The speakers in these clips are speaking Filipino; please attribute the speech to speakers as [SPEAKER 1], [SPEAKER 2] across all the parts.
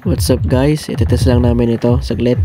[SPEAKER 1] What's up guys, itetest lang namin ito saglit.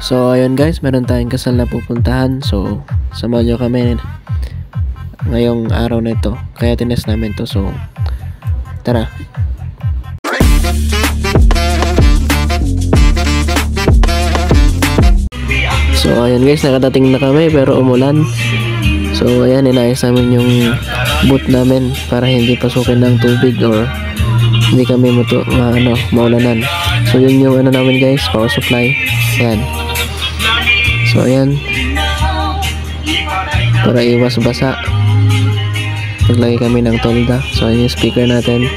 [SPEAKER 1] So ayun guys, meron tayong kasal na pupuntahan. So samahan nyo kami ngayong araw na ito. Kaya tinest namin to. So tara. So ayun guys, nakadating na kami pero umulan. So ayan, inayos namin yung boot namin para hindi pasukin ng tubig or hindi kami maulanan. So yun yung namin guys, power supply. Ayan. So ayan, para iwas basa naglagay kami ng tolda. So ayan yung speaker natin.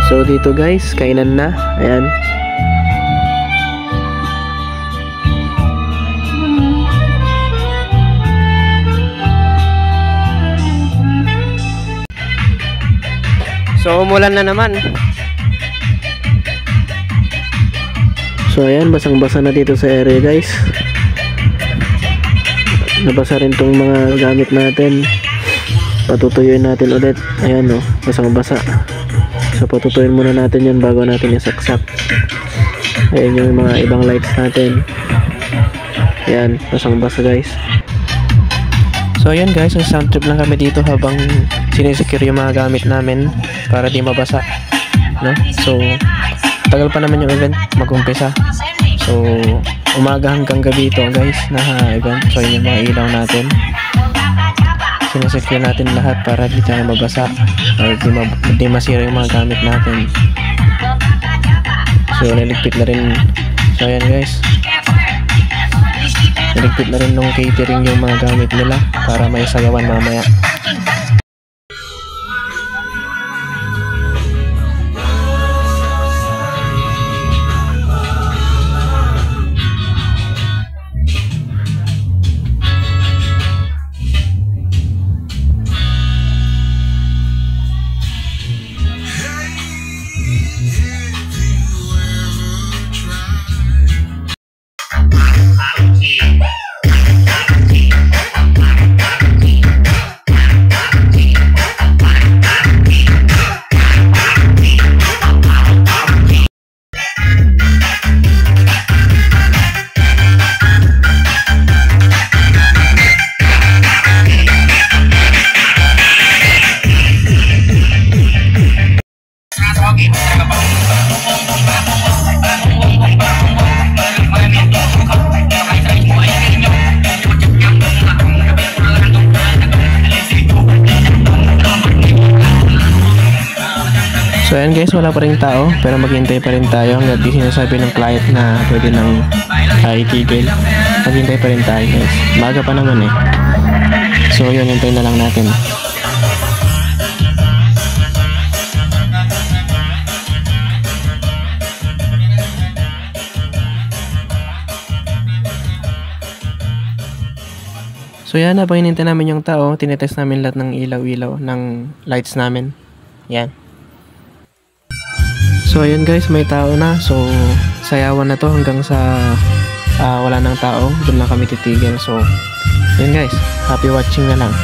[SPEAKER 1] So dito guys, kainan na. Ayan. So umulan na naman. So ayan, basang-basa na dito sa area guys. Nabasa rin tong mga gamit natin. Patutuyuin natin ulit. Ayan o, basang-basa. So patutuyuin muna natin yan bago natin isaksak. Ayan yung mga ibang lights natin. Ayan, basang-basa guys. So ayan guys, ang sound trip lang kami dito habang sinisecure yung mga gamit namin para di mabasa, no? So tagal pa naman yung event mag-umpisa. So umaga hanggang gabi ito guys na event. So yun yung mga ilaw natin. Sinesecure natin lahat para di tayo mabasa or di masira yung mga gamit natin. So niligpit na rin. So ayan guys, niligpit na rin nung catering yung mga gamit nila para may sagawan mamaya. So ayan guys, wala pa rin tao pero maghintay pa rin tayo hanggang di sinasabi ng client na pwede nang itigil. Maghintay pa rin tayo guys, maga pa naman eh. So yun, hintay na lang natin. So yan, habang hinintay namin yung tao, tinetest namin lahat ng ilaw-ilaw ng lights namin. Yan. So ayun guys, may tao na. So sayawan na to hanggang sa wala nang tao. Doon lang kami titigil. So yun guys, happy watching na lang.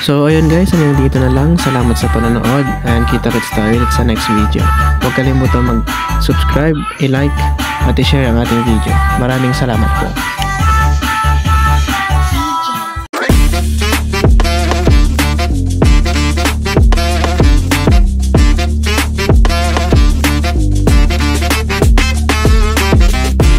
[SPEAKER 1] So ayun guys, hanggang dito na lang. Salamat sa panonood and kita-kits tayo ulit sa next video. Huwag kalimutan mag-subscribe, i-like at i-share ang ating video. Maraming salamat po.